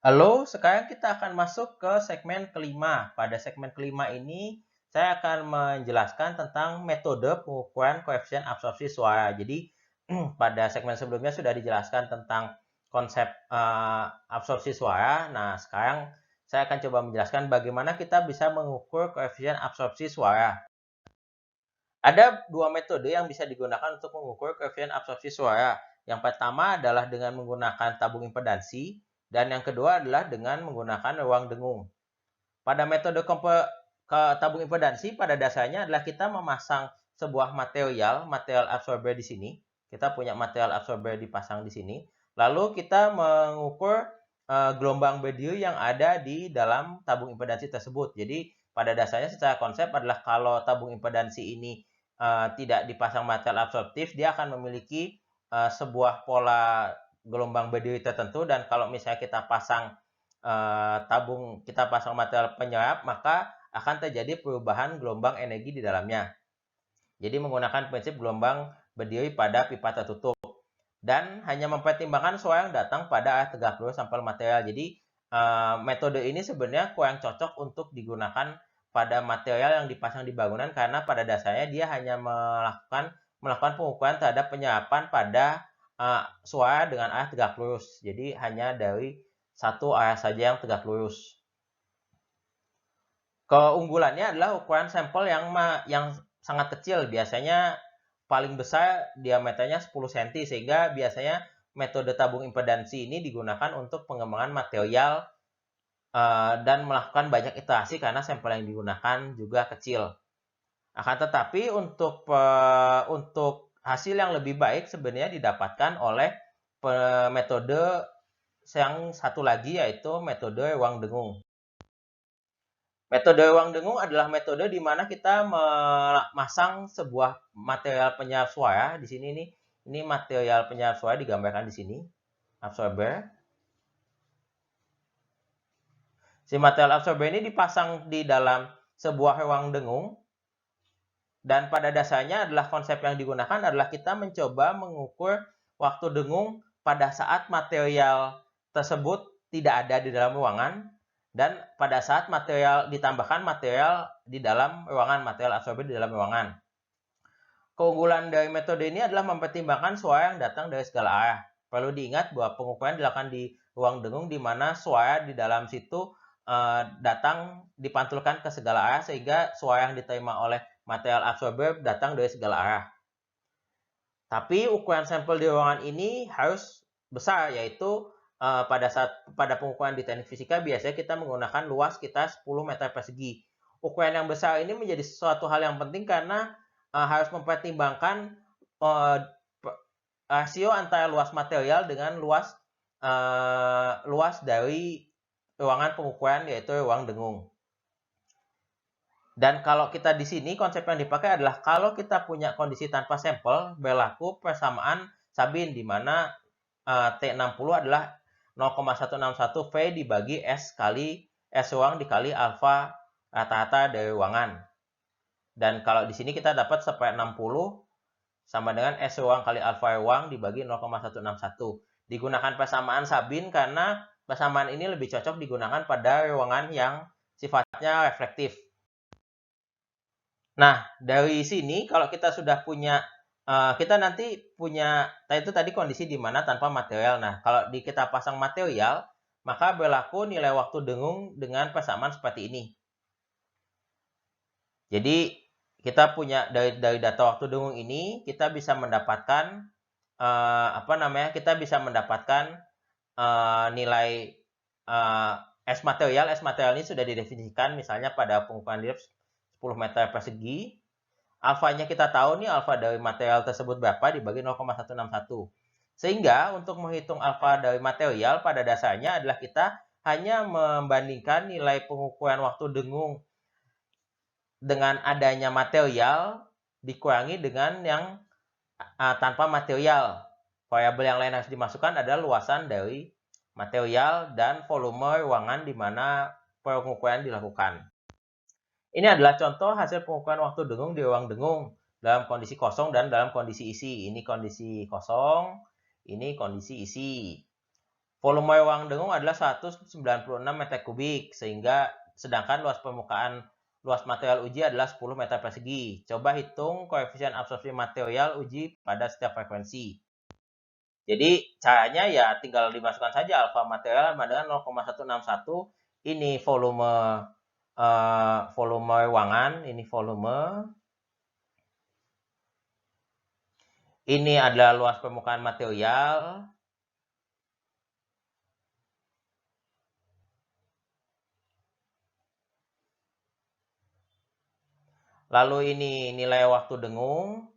Halo, sekarang kita akan masuk ke segmen kelima. Pada segmen kelima ini, saya akan menjelaskan tentang metode pengukuran koefisien absorpsi suara. Jadi, pada segmen sebelumnya sudah dijelaskan tentang konsep absorpsi suara. Nah, sekarang saya akan coba menjelaskan bagaimana kita bisa mengukur koefisien absorpsi suara. Ada dua metode yang bisa digunakan untuk mengukur koefisien absorpsi suara. Yang pertama adalah dengan menggunakan tabung impedansi, dan yang kedua adalah dengan menggunakan ruang dengung. Pada metode tabung impedansi, pada dasarnya adalah kita memasang sebuah material absorber di sini. Kita punya material absorber dipasang di sini. Lalu kita mengukur gelombang BDU yang ada di dalam tabung impedansi tersebut. Jadi pada dasarnya secara konsep adalah kalau tabung impedansi ini tidak dipasang material absorptif, dia akan memiliki sebuah pola gelombang BDU tertentu, dan kalau misalnya kita pasang material penyerap, maka akan terjadi perubahan gelombang energi di dalamnya. Jadi menggunakan prinsip gelombang berdiri pada pipa tertutup, dan hanya mempertimbangkan suara yang datang pada arah tegak lurus sampel material. Jadi metode ini sebenarnya kurang cocok untuk digunakan pada material yang dipasang di bangunan, karena pada dasarnya dia hanya melakukan pengukuran terhadap penyerapan pada suara dengan arah tegak lurus. Jadi hanya dari satu arah saja yang tegak lurus. Keunggulannya adalah ukuran sampel yang sangat kecil, biasanya paling besar diameternya 10 cm, sehingga biasanya metode tabung impedansi ini digunakan untuk pengembangan material dan melakukan banyak iterasi karena sampel yang digunakan juga kecil. Akan tetapi untuk hasil yang lebih baik sebenarnya didapatkan oleh metode yang satu lagi, yaitu metode ruang dengung. Metode ruang dengung adalah metode di mana kita memasang sebuah material penyerap suara. Di sini nih, ini material penyerap suara digambarkan di sini, absorber. Si material absorber ini dipasang di dalam sebuah ruang dengung, dan pada dasarnya adalah konsep yang digunakan adalah kita mencoba mengukur waktu dengung pada saat material tersebut tidak ada di dalam ruangan, dan pada saat ditambahkan material di dalam ruangan, material absorber di dalam ruangan. Keunggulan dari metode ini adalah mempertimbangkan suara yang datang dari segala arah. Perlu diingat bahwa pengukuran dilakukan di ruang dengung, di mana suara di dalam situ datang dipantulkan ke segala arah, sehingga suara yang diterima oleh material absorber datang dari segala arah. Tapi ukuran sampel di ruangan ini harus besar, yaitu pada pengukuran di teknik fisika biasanya kita menggunakan luas sekitar 10 meter persegi. Ukuran yang besar ini menjadi suatu hal yang penting karena harus mempertimbangkan rasio antara luas material dengan luas dari ruangan pengukuran, yaitu ruang dengung. Dan kalau kita di sini, konsep yang dipakai adalah kalau kita punya kondisi tanpa sampel, berlaku persamaan Sabin, di mana T60 adalah 0,161 V dibagi S kali S ruang dikali alfa rata-rata dari ruangan. Dan kalau di sini kita dapat 1/60 sama dengan S ruang kali alfa ruang dibagi 0,161. Digunakan persamaan Sabin karena persamaan ini lebih cocok digunakan pada ruangan yang sifatnya reflektif. Nah, dari sini kalau kita sudah punya, kita nanti punya, itu tadi kondisi di mana tanpa material. Nah, kalau kita pasang material, maka berlaku nilai waktu dengung dengan persamaan seperti ini. Jadi, kita punya dari data waktu dengung ini, kita bisa mendapatkan, kita bisa mendapatkan nilai S material. S material ini sudah didefinisikan misalnya pada pengukuran depth 10 meter persegi. Alfanya kita tahu nih, alfa dari material tersebut berapa dibagi 0,161. Sehingga untuk menghitung alfa dari material pada dasarnya adalah kita hanya membandingkan nilai pengukuran waktu dengung dengan adanya material dikurangi dengan yang tanpa material. Variabel yang lain harus dimasukkan adalah luasan dari material dan volume ruangan di mana pengukuran dilakukan. Ini adalah contoh hasil pengukuran waktu dengung di ruang dengung dalam kondisi kosong dan dalam kondisi isi. Ini kondisi kosong, ini kondisi isi. volume ruang dengung adalah 196 meter kubik, sedangkan luas material uji adalah 10 meter persegi. Coba hitung koefisien absorpsi material uji pada setiap frekuensi. Jadi caranya ya tinggal dimasukkan saja alfa material sama dengan 0,161. Ini volume ruangan, ini volume. Ini adalah luas permukaan material. Lalu ini nilai waktu dengung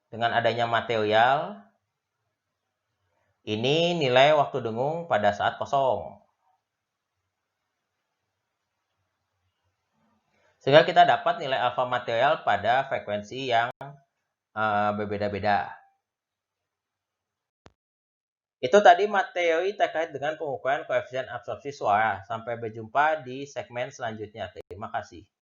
dengan adanya material. Ini nilai waktu dengung pada saat kosong. Sehingga kita dapat nilai alfa material pada frekuensi yang berbeda-beda. Itu tadi materi terkait dengan pengukuran koefisien absorpsi suara. Sampai berjumpa di segmen selanjutnya. Terima kasih.